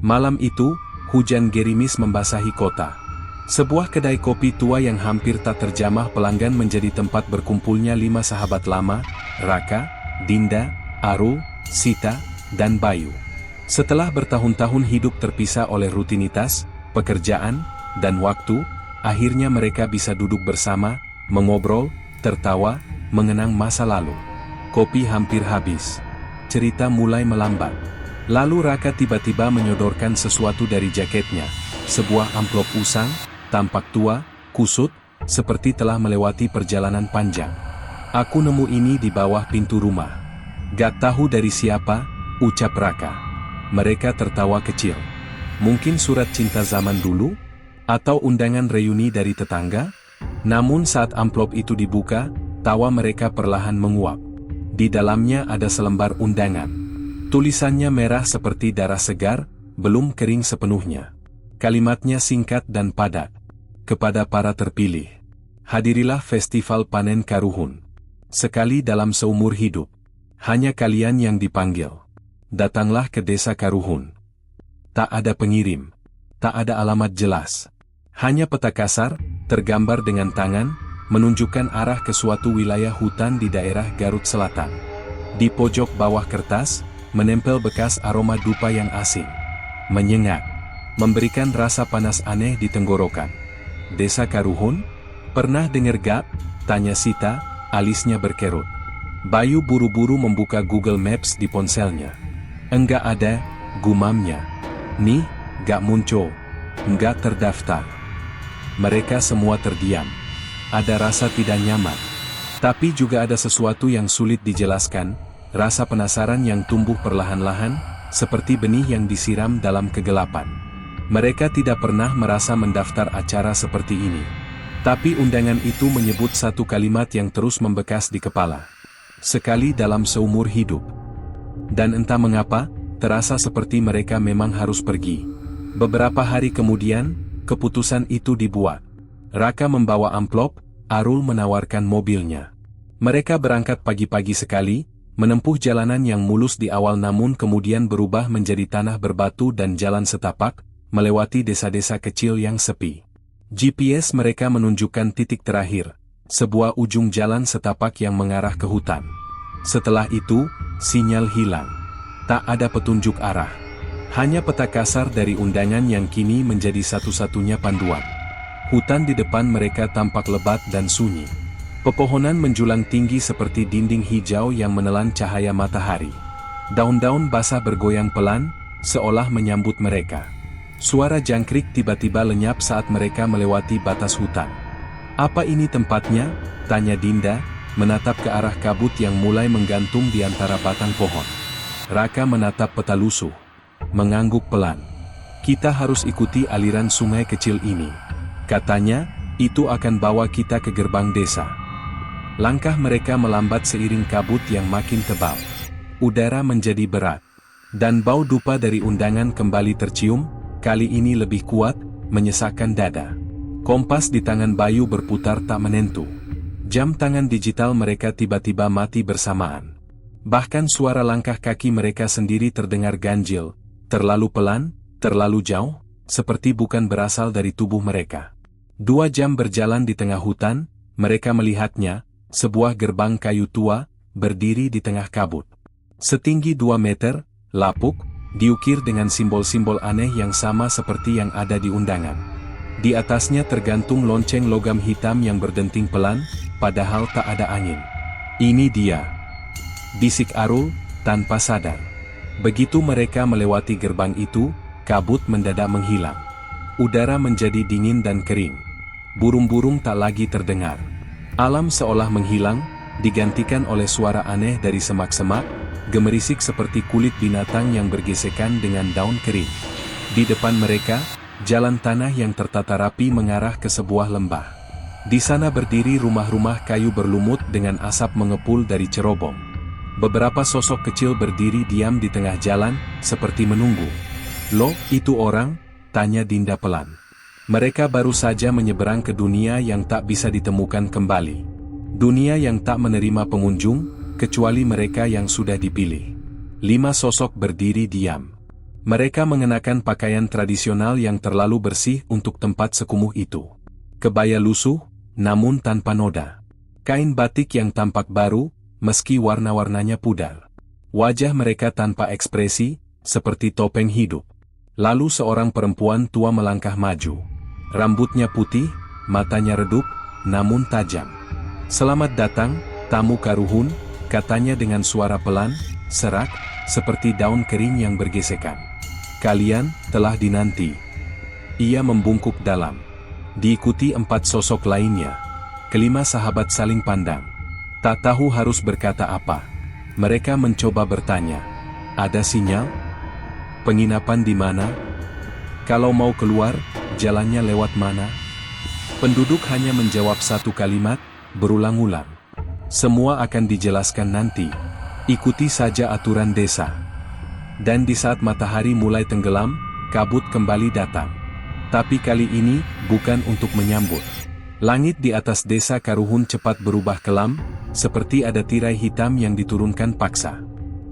Malam itu, hujan gerimis membasahi kota. Sebuah kedai kopi tua yang hampir tak terjamah pelanggan menjadi tempat berkumpulnya 5 sahabat lama, Raka, Dinda, Arul, Sita, dan Bayu. Setelah bertahun-tahun hidup terpisah oleh rutinitas, pekerjaan, dan waktu, akhirnya mereka bisa duduk bersama, mengobrol, tertawa, mengenang masa lalu. Kopi hampir habis. Cerita mulai melambat. Lalu Raka tiba-tiba menyodorkan sesuatu dari jaketnya. Sebuah amplop usang, tampak tua, kusut, seperti telah melewati perjalanan panjang. Aku nemu ini di bawah pintu rumah. Gak tahu dari siapa, ucap Raka. Mereka tertawa kecil. Mungkin surat cinta zaman dulu? Atau undangan reuni dari tetangga? Namun saat amplop itu dibuka, tawa mereka perlahan menguap. Di dalamnya ada selembar undangan. Tulisannya merah seperti darah segar, belum kering sepenuhnya. Kalimatnya singkat dan padat. Kepada para terpilih. Hadirilah festival panen Karuhun. Sekali dalam seumur hidup. Hanya kalian yang dipanggil. Datanglah ke desa Karuhun. Tak ada pengirim. Tak ada alamat jelas. Hanya peta kasar, tergambar dengan tangan, menunjukkan arah ke suatu wilayah hutan di daerah Garut Selatan. Di pojok bawah kertas, menempel bekas aroma dupa yang asing. Menyengat. Memberikan rasa panas aneh di tenggorokan. Desa Karuhun? Pernah dengar gak? Tanya Sita, alisnya berkerut. Bayu buru-buru membuka Google Maps di ponselnya. Enggak ada, gumamnya. Nih, gak muncul. Enggak terdaftar. Mereka semua terdiam. Ada rasa tidak nyaman. Tapi juga ada sesuatu yang sulit dijelaskan. Rasa penasaran yang tumbuh perlahan-lahan, seperti benih yang disiram dalam kegelapan. Mereka tidak pernah merasa mendaftar acara seperti ini. Tapi undangan itu menyebut satu kalimat yang terus membekas di kepala. Sekali dalam seumur hidup. Dan entah mengapa, terasa seperti mereka memang harus pergi. Beberapa hari kemudian, keputusan itu dibuat. Raka membawa amplop, Arul menawarkan mobilnya. Mereka berangkat pagi-pagi sekali, menempuh jalanan yang mulus di awal namun kemudian berubah menjadi tanah berbatu dan jalan setapak, melewati desa-desa kecil yang sepi. GPS mereka menunjukkan titik terakhir, sebuah ujung jalan setapak yang mengarah ke hutan. Setelah itu, sinyal hilang. Tak ada petunjuk arah. Hanya peta kasar dari undangan yang kini menjadi satu-satunya panduan. Hutan di depan mereka tampak lebat dan sunyi. Pepohonan menjulang tinggi seperti dinding hijau yang menelan cahaya matahari. Daun-daun basah bergoyang pelan, seolah menyambut mereka. Suara jangkrik tiba-tiba lenyap saat mereka melewati batas hutan. "Apa ini tempatnya?" tanya Dinda, menatap ke arah kabut yang mulai menggantung di antara batang pohon. Raka menatap peta lusuh. Mengangguk pelan. "Kita harus ikuti aliran sungai kecil ini," katanya, "itu akan bawa kita ke gerbang desa." Langkah mereka melambat seiring kabut yang makin tebal. Udara menjadi berat. Dan bau dupa dari undangan kembali tercium, kali ini lebih kuat, menyesakkan dada. Kompas di tangan Bayu berputar tak menentu. Jam tangan digital mereka tiba-tiba mati bersamaan. Bahkan suara langkah kaki mereka sendiri terdengar ganjil, terlalu pelan, terlalu jauh, seperti bukan berasal dari tubuh mereka. 2 jam berjalan di tengah hutan, mereka melihatnya, sebuah gerbang kayu tua, berdiri di tengah kabut. Setinggi 2 meter, lapuk, diukir dengan simbol-simbol aneh yang sama seperti yang ada di undangan. Di atasnya tergantung lonceng logam hitam yang berdenting pelan, padahal tak ada angin. "Ini dia," bisik Arul, tanpa sadar. Begitu mereka melewati gerbang itu, kabut mendadak menghilang. Udara menjadi dingin dan kering. Burung-burung tak lagi terdengar. Alam seolah menghilang, digantikan oleh suara aneh dari semak-semak, gemerisik seperti kulit binatang yang bergesekan dengan daun kering. Di depan mereka, jalan tanah yang tertata rapi mengarah ke sebuah lembah. Di sana berdiri rumah-rumah kayu berlumut dengan asap mengepul dari cerobong. Beberapa sosok kecil berdiri diam di tengah jalan, seperti menunggu. "Loh, itu orang?" tanya Dinda pelan. Mereka baru saja menyeberang ke dunia yang tak bisa ditemukan kembali. Dunia yang tak menerima pengunjung, kecuali mereka yang sudah dipilih. 5 sosok berdiri diam. Mereka mengenakan pakaian tradisional yang terlalu bersih untuk tempat sekumuh itu. Kebaya lusuh, namun tanpa noda. Kain batik yang tampak baru, meski warna-warnanya pudar. Wajah mereka tanpa ekspresi, seperti topeng hidup. Lalu seorang perempuan tua melangkah maju. Rambutnya putih, matanya redup, namun tajam. "Selamat datang, tamu Karuhun," katanya dengan suara pelan, serak, seperti daun kering yang bergesekan. "Kalian telah dinanti." Ia membungkuk dalam. Diikuti 4 sosok lainnya. Kelima sahabat saling pandang. Tak tahu harus berkata apa. Mereka mencoba bertanya. "Ada sinyal? Penginapan di mana? Kalau mau keluar, jalannya lewat mana?" Penduduk hanya menjawab satu kalimat, berulang-ulang. "Semua akan dijelaskan nanti. Ikuti saja aturan desa." Dan di saat matahari mulai tenggelam, kabut kembali datang. Tapi kali ini, bukan untuk menyambut. Langit di atas desa Karuhun cepat berubah kelam, seperti ada tirai hitam yang diturunkan paksa.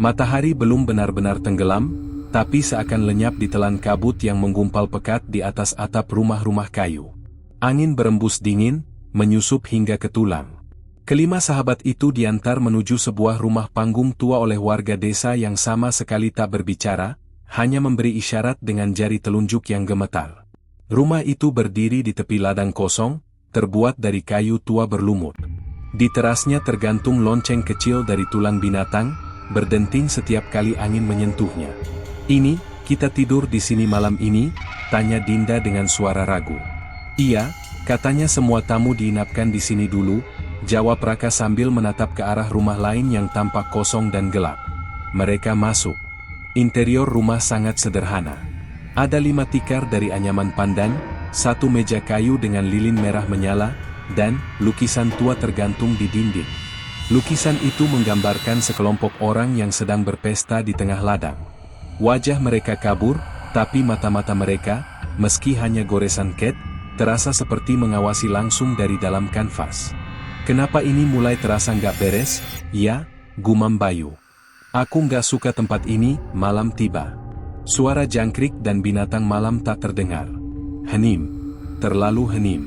Matahari belum benar-benar tenggelam, tapi seakan lenyap ditelan kabut yang menggumpal pekat di atas atap rumah-rumah kayu. Angin berembus dingin, menyusup hingga ke tulang. Kelima sahabat itu diantar menuju sebuah rumah panggung tua oleh warga desa yang sama sekali tak berbicara, hanya memberi isyarat dengan jari telunjuk yang gemetar. Rumah itu berdiri di tepi ladang kosong, terbuat dari kayu tua berlumut. Di terasnya tergantung lonceng kecil dari tulang binatang, berdenting setiap kali angin menyentuhnya. "Ini, kita tidur di sini malam ini?" tanya Dinda dengan suara ragu. "Iya, katanya semua tamu diinapkan di sini dulu," jawab Raka sambil menatap ke arah rumah lain yang tampak kosong dan gelap. Mereka masuk. Interior rumah sangat sederhana. Ada 5 tikar dari anyaman pandan, 1 meja kayu dengan lilin merah menyala, dan lukisan tua tergantung di dinding. Lukisan itu menggambarkan sekelompok orang yang sedang berpesta di tengah ladang. Wajah mereka kabur, tapi mata-mata mereka, meski hanya goresan cat, terasa seperti mengawasi langsung dari dalam kanvas. "Kenapa ini mulai terasa nggak beres, ya?" gumam Bayu. "Aku nggak suka tempat ini." Malam tiba. Suara jangkrik dan binatang malam tak terdengar. Hening. Terlalu hening.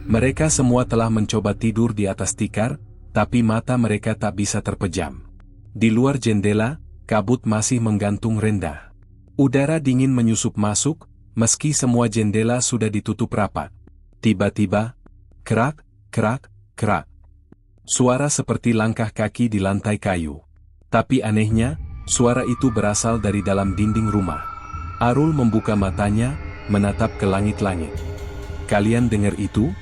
Mereka semua telah mencoba tidur di atas tikar, tapi mata mereka tak bisa terpejam. Di luar jendela, kabut masih menggantung rendah. Udara dingin menyusup masuk, meski semua jendela sudah ditutup rapat. Tiba-tiba, kerak, kerak, kerak. Suara seperti langkah kaki di lantai kayu. Tapi anehnya, suara itu berasal dari dalam dinding rumah. Arul membuka matanya, menatap ke langit-langit. "Kalian dengar itu?"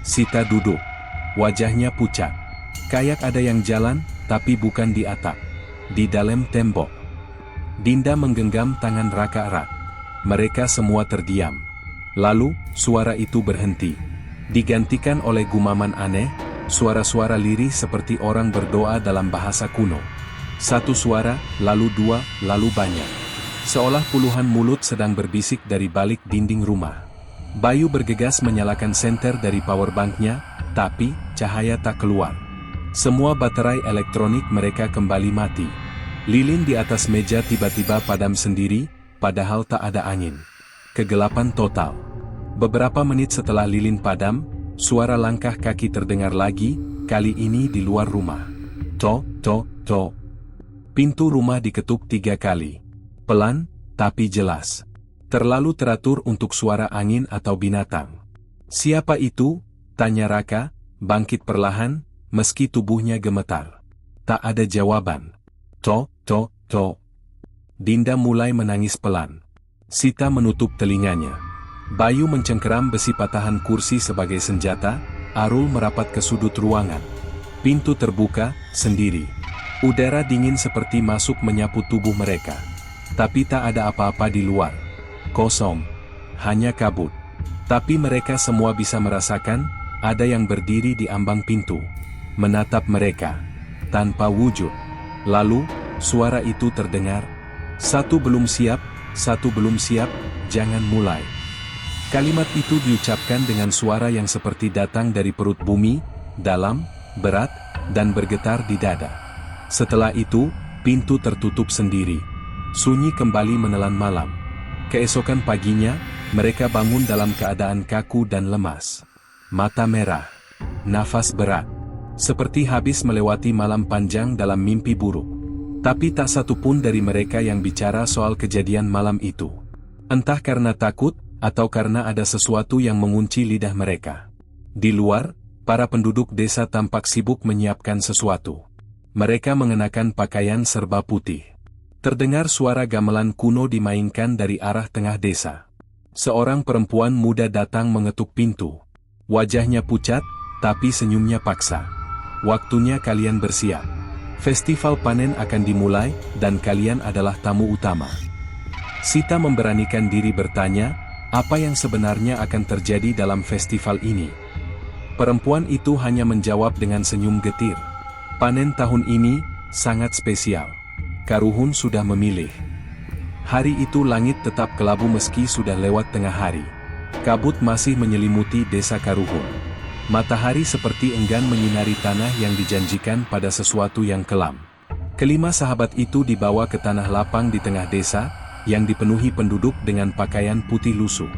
Sita duduk. Wajahnya pucat. Kayak ada yang jalan, tapi bukan di atap. Di dalam tembok. Dinda menggenggam tangan Raka erat. Mereka semua terdiam. Lalu, suara itu berhenti. Digantikan oleh gumaman aneh, suara-suara lirih seperti orang berdoa dalam bahasa kuno. 1 suara, lalu 2, lalu banyak. Seolah puluhan mulut sedang berbisik dari balik dinding rumah. Bayu bergegas menyalakan senter dari powerbanknya, tapi cahaya tak keluar. Semua baterai elektronik mereka kembali mati. Lilin di atas meja tiba-tiba padam sendiri, padahal tak ada angin. Kegelapan total. Beberapa menit setelah lilin padam, suara langkah kaki terdengar lagi, kali ini di luar rumah. Tok, tok, tok. Pintu rumah diketuk 3 kali. Pelan, tapi jelas. Terlalu teratur untuk suara angin atau binatang. "Siapa itu?" tanya Raka, bangkit perlahan, meski tubuhnya gemetar. Tak ada jawaban. "Tok, tok, tok." Dinda mulai menangis pelan. Sita menutup telinganya. Bayu mencengkeram besi patahan kursi sebagai senjata, Arul merapat ke sudut ruangan. Pintu terbuka, sendiri. Udara dingin seperti masuk menyapu tubuh mereka. Tapi tak ada apa-apa di luar. Kosong. Hanya kabut. Tapi mereka semua bisa merasakan, ada yang berdiri di ambang pintu. Menatap mereka. Tanpa wujud. Lalu, suara itu terdengar. "Satu belum siap, satu belum siap, jangan mulai." Kalimat itu diucapkan dengan suara yang seperti datang dari perut bumi, dalam, berat, dan bergetar di dada. Setelah itu, pintu tertutup sendiri. Sunyi kembali menelan malam. Keesokan paginya, mereka bangun dalam keadaan kaku dan lemas. Mata merah. Nafas berat. Seperti habis melewati malam panjang dalam mimpi buruk. Tapi tak satu pun dari mereka yang bicara soal kejadian malam itu. Entah karena takut, atau karena ada sesuatu yang mengunci lidah mereka. Di luar, para penduduk desa tampak sibuk menyiapkan sesuatu. Mereka mengenakan pakaian serba putih. Terdengar suara gamelan kuno dimainkan dari arah tengah desa. Seorang perempuan muda datang mengetuk pintu. Wajahnya pucat, tapi senyumnya paksa. Waktunya kalian bersiap. Festival panen akan dimulai, dan kalian adalah tamu utama. Sita memberanikan diri bertanya, apa yang sebenarnya akan terjadi dalam festival ini? Perempuan itu hanya menjawab dengan senyum getir. Panen tahun ini sangat spesial. Karuhun sudah memilih. Hari itu langit tetap kelabu meski sudah lewat tengah hari. Kabut masih menyelimuti desa Karuhun. Matahari seperti enggan menyinari tanah yang dijanjikan pada sesuatu yang kelam. Kelima sahabat itu dibawa ke tanah lapang di tengah desa, yang dipenuhi penduduk dengan pakaian putih lusuh.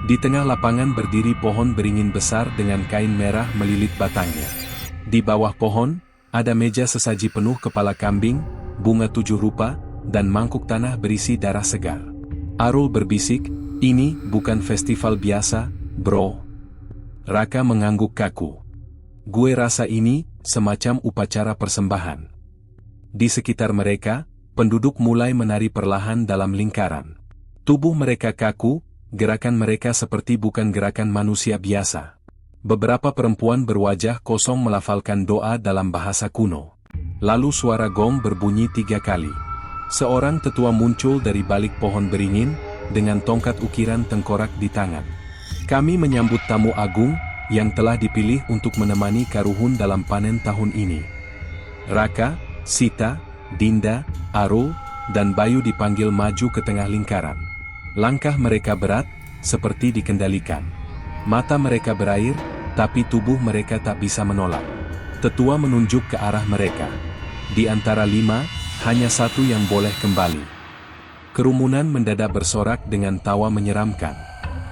Di tengah lapangan berdiri pohon beringin besar dengan kain merah melilit batangnya. Di bawah pohon, ada meja sesaji penuh kepala kambing, bunga 7 rupa, dan mangkuk tanah berisi darah segar. Arul berbisik, ini bukan festival biasa, bro. Raka mengangguk kaku. Gue rasa ini semacam upacara persembahan. Di sekitar mereka, penduduk mulai menari perlahan dalam lingkaran. Tubuh mereka kaku, gerakan mereka seperti bukan gerakan manusia biasa. Beberapa perempuan berwajah kosong melafalkan doa dalam bahasa kuno. Lalu suara gong berbunyi 3 kali. Seorang tetua muncul dari balik pohon beringin, dengan tongkat ukiran tengkorak di tangan. Kami menyambut tamu agung, yang telah dipilih untuk menemani Karuhun dalam panen tahun ini. Raka, Sita, Dinda, Arul, dan Bayu dipanggil maju ke tengah lingkaran. Langkah mereka berat, seperti dikendalikan. Mata mereka berair, tapi tubuh mereka tak bisa menolak. Tetua menunjuk ke arah mereka. Di antara 5, hanya 1 yang boleh kembali. Kerumunan mendadak bersorak dengan tawa menyeramkan.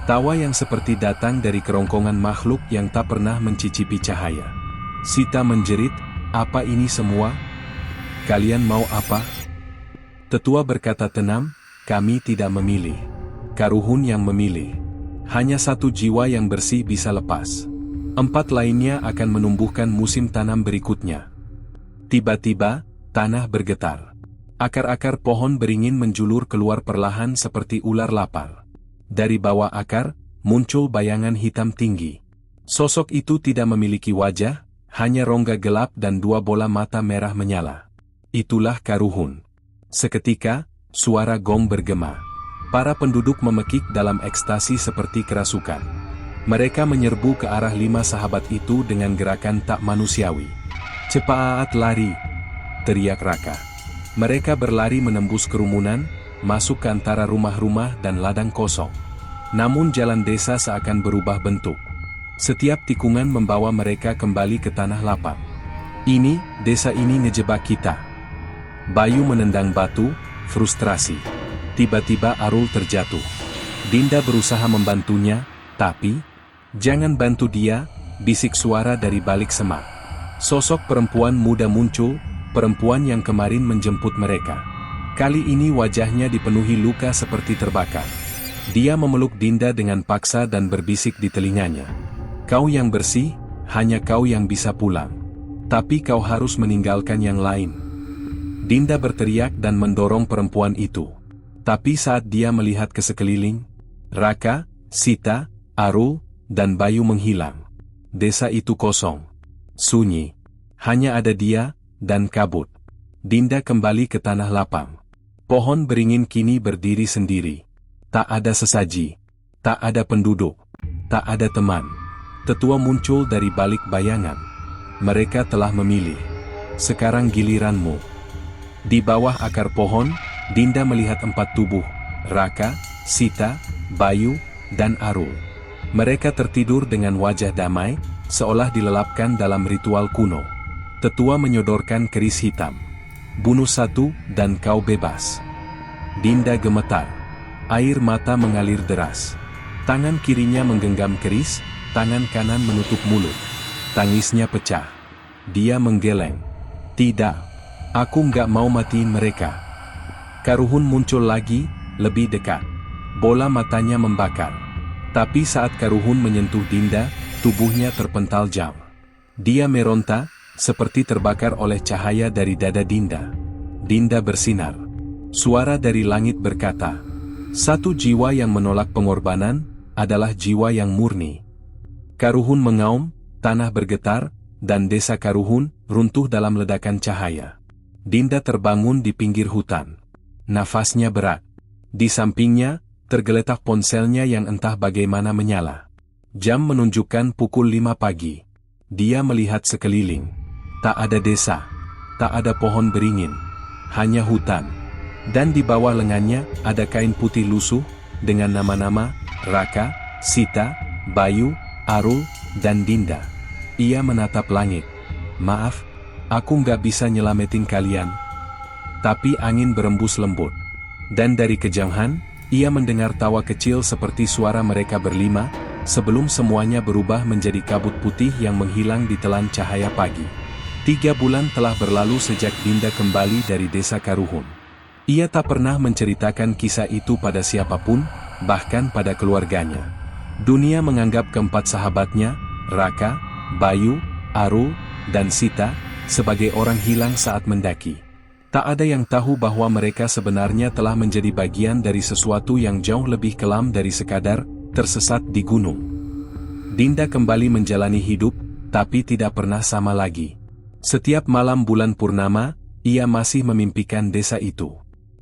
Tawa yang seperti datang dari kerongkongan makhluk yang tak pernah mencicipi cahaya. Sita menjerit, apa ini semua? Kalian mau apa? Tetua berkata tenang, kami tidak memilih. Karuhun yang memilih. Hanya 1 jiwa yang bersih bisa lepas. 4 lainnya akan menumbuhkan musim tanam berikutnya. Tiba-tiba, tanah bergetar. Akar-akar pohon beringin menjulur keluar perlahan seperti ular lapar. Dari bawah akar, muncul bayangan hitam tinggi. Sosok itu tidak memiliki wajah, hanya rongga gelap dan 2 bola mata merah menyala. Itulah Karuhun. Seketika, suara gong bergema. Para penduduk memekik dalam ekstasi seperti kerasukan. Mereka menyerbu ke arah 5 sahabat itu dengan gerakan tak manusiawi. Cepat lari! Teriak Raka. Mereka berlari menembus kerumunan, masuk ke antara rumah-rumah dan ladang kosong. Namun jalan desa seakan berubah bentuk. Setiap tikungan membawa mereka kembali ke tanah lapang. Desa ini ngejebak kita. Bayu menendang batu, frustrasi. Tiba-tiba Arul terjatuh. Dinda berusaha membantunya, tapi, jangan bantu dia, bisik suara dari balik semak. Sosok perempuan muda muncul, perempuan yang kemarin menjemput mereka. Kali ini wajahnya dipenuhi luka seperti terbakar. Dia memeluk Dinda dengan paksa dan berbisik di telinganya. Kau yang bersih, hanya kau yang bisa pulang. Tapi kau harus meninggalkan yang lain. Dinda berteriak dan mendorong perempuan itu. Tapi saat dia melihat ke sekeliling, Raka, Sita, Arul, dan Bayu menghilang. Desa itu kosong. Sunyi. Hanya ada dia, dan kabut. Dinda kembali ke tanah lapang. Pohon beringin kini berdiri sendiri. Tak ada sesaji. Tak ada penduduk. Tak ada teman. Tetua muncul dari balik bayangan. Mereka telah memilih. Sekarang giliranmu. Di bawah akar pohon, Dinda melihat 4 tubuh. Raka, Sita, Bayu, dan Arul. Mereka tertidur dengan wajah damai, seolah dilelapkan dalam ritual kuno. Tetua menyodorkan keris hitam. Bunuh 1 dan kau bebas. Dinda gemetar. Air mata mengalir deras. Tangan kirinya menggenggam keris, tangan kanan menutup mulut. Tangisnya pecah. Dia menggeleng. Tidak. Aku nggak mau matiin mereka. Karuhun muncul lagi, lebih dekat. Bola matanya membakar. Tapi saat Karuhun menyentuh Dinda, tubuhnya terpental jam. Dia meronta, seperti terbakar oleh cahaya dari dada Dinda. Dinda bersinar. Suara dari langit berkata, satu jiwa yang menolak pengorbanan, adalah jiwa yang murni. Karuhun mengaum, tanah bergetar, dan desa Karuhun runtuh dalam ledakan cahaya. Dinda terbangun di pinggir hutan. Nafasnya berat. Di sampingnya, tergeletak ponselnya yang entah bagaimana menyala. Jam menunjukkan pukul 5 pagi. Dia melihat sekeliling. Tak ada desa. Tak ada pohon beringin. Hanya hutan. Dan di bawah lengannya ada kain putih lusuh dengan nama-nama Raka, Sita, Bayu, Arul, dan Dinda. Ia menatap langit. Maaf, aku nggak bisa nyelamatin kalian. Tapi angin berembus lembut. Dan dari kejauhan, ia mendengar tawa kecil seperti suara mereka berlima, sebelum semuanya berubah menjadi kabut putih yang menghilang di telan cahaya pagi. 3 bulan telah berlalu sejak Dinda kembali dari desa Karuhun. Ia tak pernah menceritakan kisah itu pada siapapun, bahkan pada keluarganya. Dunia menganggap keempat sahabatnya, Raka, Bayu, Arul, dan Sita, sebagai orang hilang saat mendaki. Tak ada yang tahu bahwa mereka sebenarnya telah menjadi bagian dari sesuatu yang jauh lebih kelam dari sekadar tersesat di gunung. Dinda kembali menjalani hidup, tapi tidak pernah sama lagi. Setiap malam bulan purnama, ia masih memimpikan desa itu.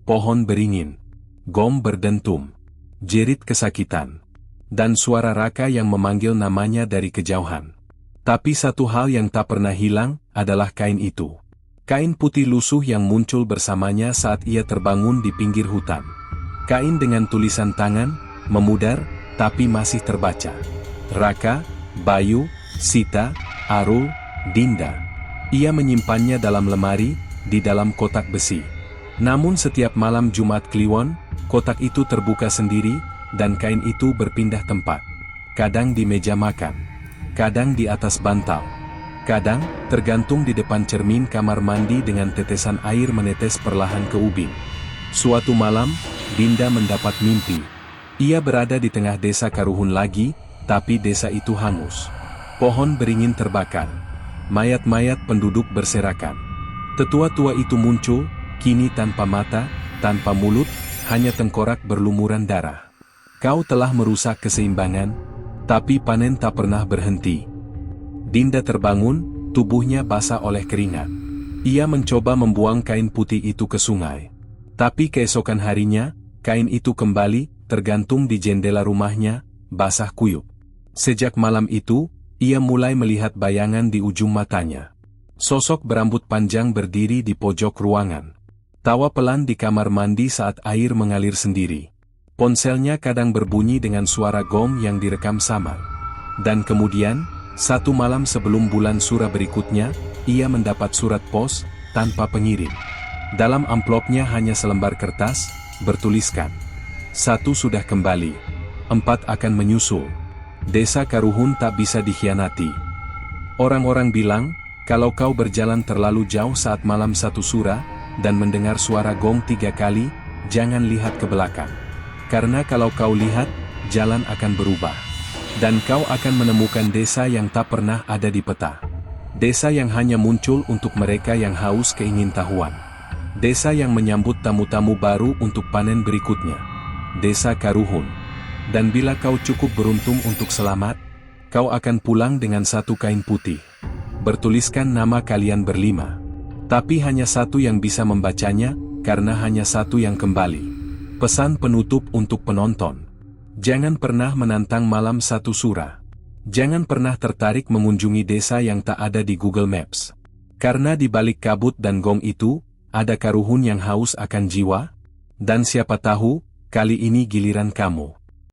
Pohon beringin, gom berdentum, jerit kesakitan, dan suara Raka yang memanggil namanya dari kejauhan. Tapi satu hal yang tak pernah hilang adalah kain itu. Kain putih lusuh yang muncul bersamanya saat ia terbangun di pinggir hutan. Kain dengan tulisan tangan, memudar, tapi masih terbaca. Raka, Bayu, Sita, Arul, Dinda. Ia menyimpannya dalam lemari, di dalam kotak besi. Namun setiap malam Jumat Kliwon, kotak itu terbuka sendiri, dan kain itu berpindah tempat. Kadang di meja makan. Kadang di atas bantal. Kadang, tergantung di depan cermin kamar mandi dengan tetesan air menetes perlahan ke ubin. Suatu malam, Dinda mendapat mimpi. Ia berada di tengah desa Karuhun lagi, tapi desa itu hangus. Pohon beringin terbakar. Mayat-mayat penduduk berserakan. Tetua-tua itu muncul, kini tanpa mata, tanpa mulut, hanya tengkorak berlumuran darah. Kau telah merusak keseimbangan, tapi panen tak pernah berhenti. Dinda terbangun, tubuhnya basah oleh keringat. Ia mencoba membuang kain putih itu ke sungai. Tapi keesokan harinya, kain itu kembali, tergantung di jendela rumahnya, basah kuyup. Sejak malam itu, ia mulai melihat bayangan di ujung matanya. Sosok berambut panjang berdiri di pojok ruangan. Tawa pelan di kamar mandi saat air mengalir sendiri. Ponselnya kadang berbunyi dengan suara gong yang direkam samar. Dan kemudian, satu malam sebelum bulan Sura berikutnya, ia mendapat surat pos, tanpa pengirim. Dalam amplopnya hanya selembar kertas, bertuliskan. 1 sudah kembali. 4 akan menyusul. Desa Karuhun tak bisa dikhianati. Orang-orang bilang, kalau kau berjalan terlalu jauh saat malam 1 Sura, dan mendengar suara gong 3 kali, jangan lihat ke belakang. Karena kalau kau lihat, jalan akan berubah. Dan kau akan menemukan desa yang tak pernah ada di peta. Desa yang hanya muncul untuk mereka yang haus keingintahuan. Desa yang menyambut tamu-tamu baru untuk panen berikutnya. Desa Karuhun. Dan bila kau cukup beruntung untuk selamat, kau akan pulang dengan 1 kain putih. Bertuliskan nama kalian berlima. Tapi hanya 1 yang bisa membacanya, karena hanya 1 yang kembali. Pesan penutup untuk penonton. Jangan pernah menantang malam 1 Sura. Jangan pernah tertarik mengunjungi desa yang tak ada di Google Maps. Karena di balik kabut dan gong itu, ada Karuhun yang haus akan jiwa. Dan siapa tahu, kali ini giliran kamu.